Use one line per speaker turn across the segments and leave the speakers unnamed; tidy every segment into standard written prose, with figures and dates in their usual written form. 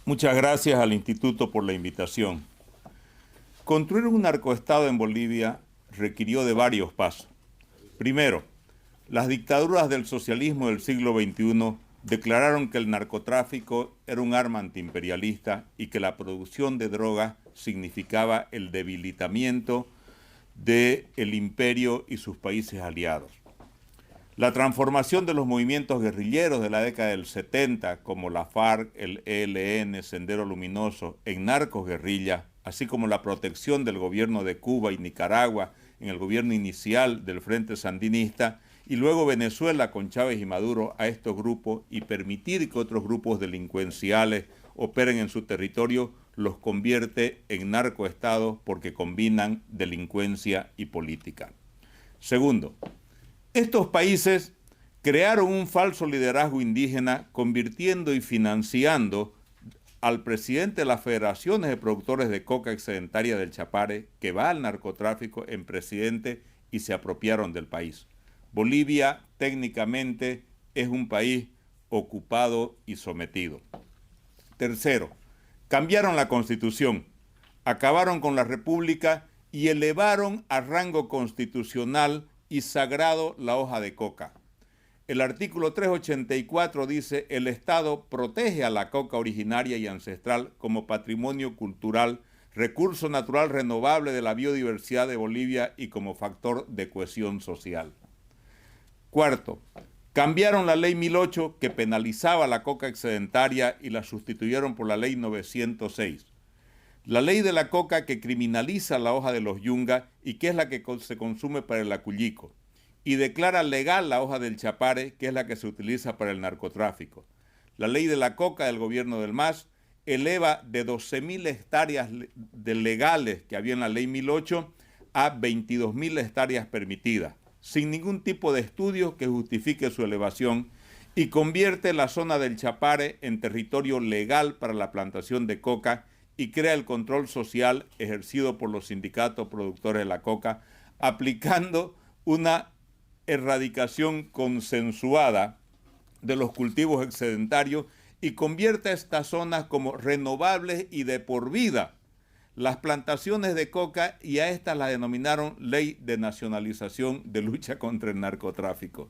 Muchas gracias al Instituto por la invitación. Construir un narcoestado en Bolivia requirió de varios pasos. Primero, las dictaduras del socialismo del siglo XXI declararon que el narcotráfico era un arma antiimperialista y que la producción de drogas significaba el debilitamiento del imperio y sus países aliados. La transformación de los movimientos guerrilleros de la década del 70, como la FARC, el ELN, Sendero Luminoso, en narcosguerrillas, así como la protección del gobierno de Cuba y Nicaragua en el gobierno inicial del Frente Sandinista, y luego Venezuela con Chávez y Maduro a estos grupos y permitir que otros grupos delincuenciales operen en su territorio, los convierte en narcoestados porque combinan delincuencia y política. Segundo, estos países crearon un falso liderazgo indígena, convirtiendo y financiando al presidente de las federaciones de productores de coca excedentaria del Chapare, que va al narcotráfico, en presidente, y se apropiaron del país. Bolivia técnicamente es un país ocupado y sometido. Tercero, cambiaron la Constitución, acabaron con la República y elevaron a rango constitucional y sagrado la hoja de coca. El artículo 384 dice: el Estado protege a la coca originaria y ancestral como patrimonio cultural, recurso natural renovable de la biodiversidad de Bolivia y como factor de cohesión social. Cuarto, cambiaron la ley 1008 que penalizaba la coca excedentaria y la sustituyeron por la ley 906. La ley de la coca que criminaliza la hoja de los yunga y que es la que se consume para el acullico, y declara legal la hoja del chapare, que es la que se utiliza para el narcotráfico. La ley de la coca del gobierno del MAS eleva de 12.000 hectáreas de legales que había en la ley 1008 a 22.000 hectáreas permitidas, sin ningún tipo de estudio que justifique su elevación, y convierte la zona del Chapare en territorio legal para la plantación de coca y crea el control social ejercido por los sindicatos productores de la coca, aplicando una erradicación consensuada de los cultivos excedentarios y convierte a estas zonas como renovables y de por vida las plantaciones de coca, y a estas las denominaron Ley de Nacionalización de Lucha contra el Narcotráfico.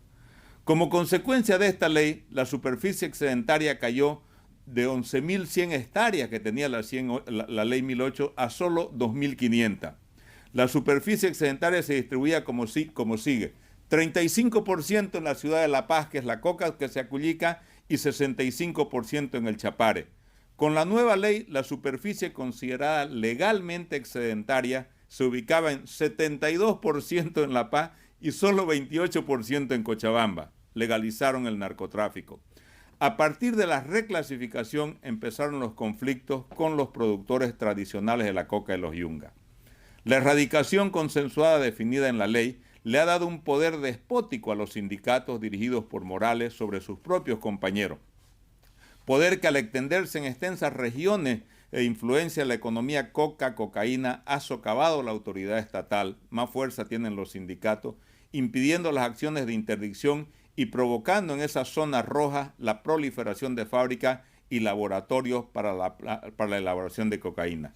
Como consecuencia de esta ley, la superficie excedentaria cayó de 11.100 hectáreas que tenía la ley 1008 a solo 2.500. La superficie excedentaria se distribuía como sigue: 35% en la ciudad de La Paz, que es la coca que se acullica, y 65% en el Chapare. Con la nueva ley, la superficie considerada legalmente excedentaria se ubicaba en 72% en La Paz y solo 28% en Cochabamba. Legalizaron el narcotráfico. A partir de la reclasificación empezaron los conflictos con los productores tradicionales de la coca de los yunga. La erradicación consensuada definida en la ley le ha dado un poder despótico a los sindicatos dirigidos por Morales sobre sus propios compañeros. Poder que al extenderse en extensas regiones e influencia en la economía cocaína ha socavado la autoridad estatal. Más fuerza tienen los sindicatos, impidiendo las acciones de interdicción y provocando en esas zonas rojas la proliferación de fábricas y laboratorios para la elaboración de cocaína.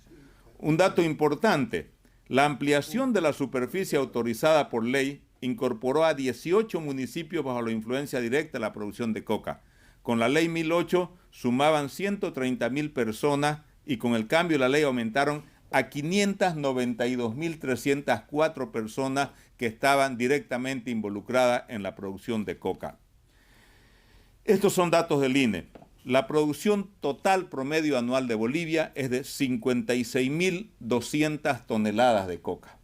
Un dato importante: la ampliación de la superficie autorizada por ley incorporó a 18 municipios bajo la influencia directa de la producción de coca. Con la ley 1008 sumaban 130.000 personas y con el cambio de la ley aumentaron a 592.304 personas que estaban directamente involucradas en la producción de coca. Estos son datos del INE. La producción total promedio anual de Bolivia es de 56.200 toneladas de coca.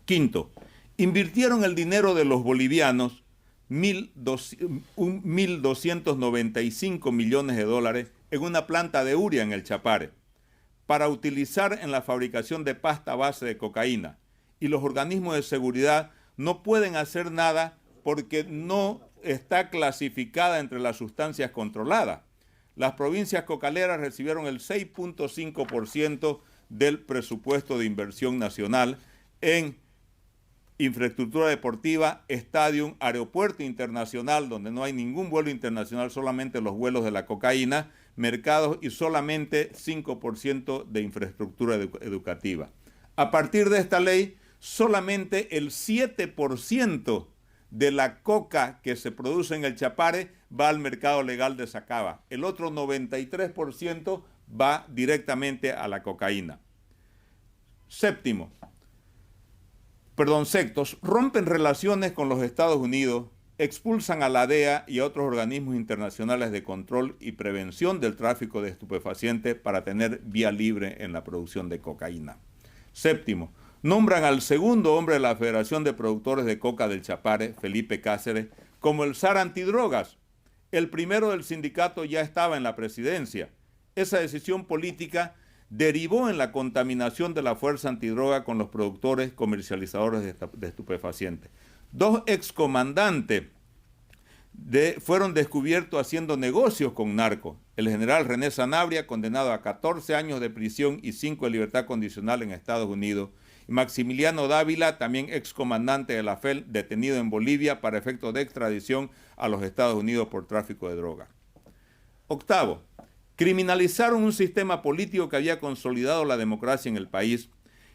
Quinto, invirtieron el dinero de los bolivianos 1.295 millones de dólares en una planta de urea en el Chapare para utilizar en la fabricación de pasta base de cocaína, y los organismos de seguridad no pueden hacer nada porque no está clasificada entre las sustancias controladas. Las provincias cocaleras recibieron el 6.5% del presupuesto de inversión nacional en infraestructura deportiva, estadio, aeropuerto internacional, donde no hay ningún vuelo internacional, solamente los vuelos de la cocaína, mercados y solamente 5% de infraestructura educativa. A partir de esta ley, solamente el 7% de la coca que se produce en el Chapare va al mercado legal de Sacaba. El otro 93% va directamente a la cocaína. Sextos, rompen relaciones con los Estados Unidos, expulsan a la DEA y a otros organismos internacionales de control y prevención del tráfico de estupefacientes para tener vía libre en la producción de cocaína. Séptimo, nombran al segundo hombre de la Federación de Productores de Coca del Chapare, Felipe Cáceres, como el zar antidrogas. El primero del sindicato ya estaba en la presidencia. Esa decisión política derivó en la contaminación de la fuerza antidroga con los productores comercializadores de estupefacientes. Dos excomandantes fueron descubiertos haciendo negocios con narcos. El general René Sanabria, condenado a 14 años de prisión y 5 de libertad condicional en Estados Unidos. Y Maximiliano Dávila, también excomandante de la FEL, detenido en Bolivia para efectos de extradición a los Estados Unidos por tráfico de droga. Octavo, criminalizaron un sistema político que había consolidado la democracia en el país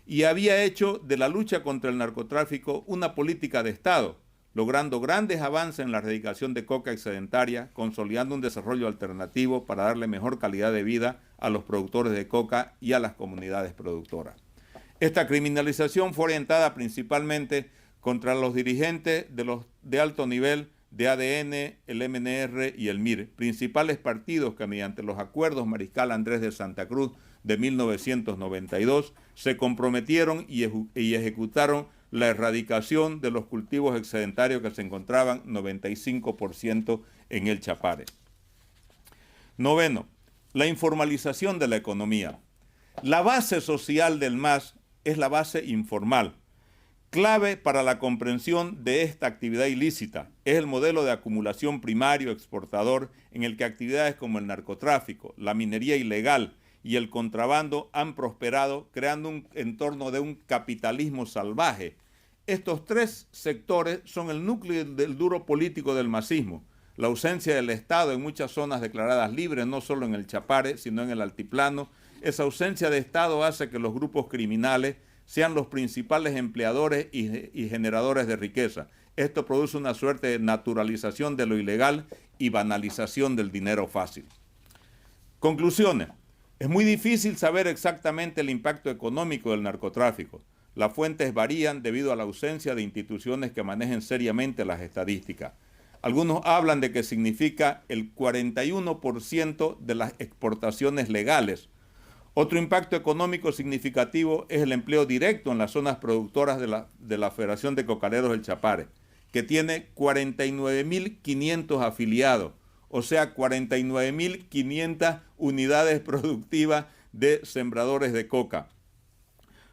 y había hecho de la lucha contra el narcotráfico una política de Estado, logrando grandes avances en la erradicación de coca excedentaria, consolidando un desarrollo alternativo para darle mejor calidad de vida a los productores de coca y a las comunidades productoras. Esta criminalización fue orientada principalmente contra los dirigentes de alto nivel de ADN, el MNR y el MIR, principales partidos que mediante los acuerdos Mariscal Andrés de Santa Cruz de 1992 se comprometieron y ejecutaron la erradicación de los cultivos excedentarios que se encontraban 95% en el Chapare. Noveno, la informalización de la economía. La base social del MAS es la base informal. Clave para la comprensión de esta actividad ilícita es el modelo de acumulación primario exportador en el que actividades como el narcotráfico, la minería ilegal y el contrabando han prosperado, creando un entorno de un capitalismo salvaje. Estos tres sectores son el núcleo del duro político del masismo. La ausencia del Estado en muchas zonas declaradas libres, no solo en el Chapare, sino en el altiplano. Esa ausencia de Estado hace que los grupos criminales sean los principales empleadores y generadores de riqueza. Esto produce una suerte de naturalización de lo ilegal y banalización del dinero fácil. Conclusiones. Es muy difícil saber exactamente el impacto económico del narcotráfico. Las fuentes varían debido a la ausencia de instituciones que manejen seriamente las estadísticas. Algunos hablan de que significa el 41% de las exportaciones legales. Otro impacto económico significativo es el empleo directo en las zonas productoras de la Federación de Cocaleros del Chapare, que tiene 49.500 afiliados, o sea, 49.500 unidades productivas de sembradores de coca,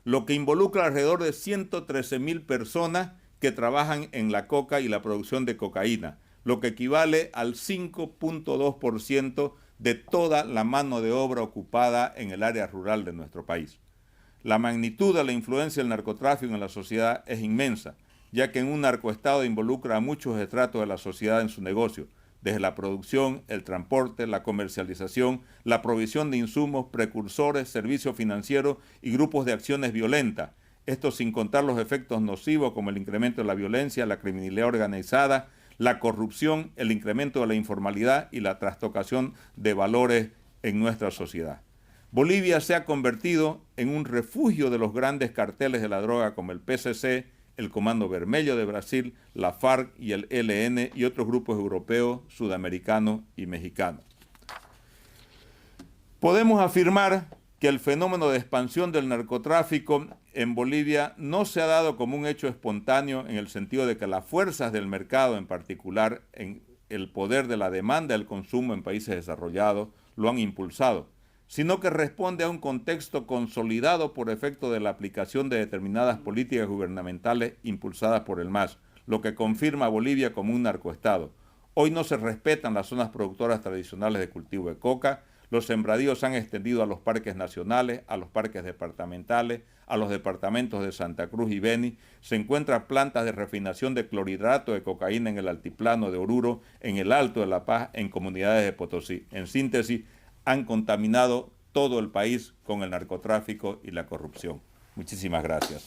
lo que involucra alrededor de 113.000 personas que trabajan en la coca y la producción de cocaína, lo que equivale al 5.2% de toda la mano de obra ocupada en el área rural de nuestro país. La magnitud de la influencia del narcotráfico en la sociedad es inmensa, ya que en un narcoestado involucra a muchos estratos de la sociedad en su negocio, desde la producción, el transporte, la comercialización, la provisión de insumos, precursores, servicios financieros y grupos de acciones violentas. Esto sin contar los efectos nocivos como el incremento de la violencia, la criminalidad organizada, la corrupción, el incremento de la informalidad y la trastocación de valores en nuestra sociedad. Bolivia se ha convertido en un refugio de los grandes carteles de la droga como el PCC, el Comando Vermelho de Brasil, la FARC y el ELN y otros grupos europeos, sudamericanos y mexicanos. Podemos afirmar que el fenómeno de expansión del narcotráfico en Bolivia no se ha dado como un hecho espontáneo en el sentido de que las fuerzas del mercado, en particular en el poder de la demanda del consumo en países desarrollados, lo han impulsado, sino que responde a un contexto consolidado por efecto de la aplicación de determinadas políticas gubernamentales impulsadas por el MAS, lo que confirma a Bolivia como un narcoestado. Hoy no se respetan las zonas productoras tradicionales de cultivo de coca, los sembradíos se han extendido a los parques nacionales, a los parques departamentales, a los departamentos de Santa Cruz y Beni, se encuentran plantas de refinación de clorhidrato de cocaína en el altiplano de Oruro, en el Alto de La Paz, en comunidades de Potosí. En síntesis, han contaminado todo el país con el narcotráfico y la corrupción. Muchísimas gracias.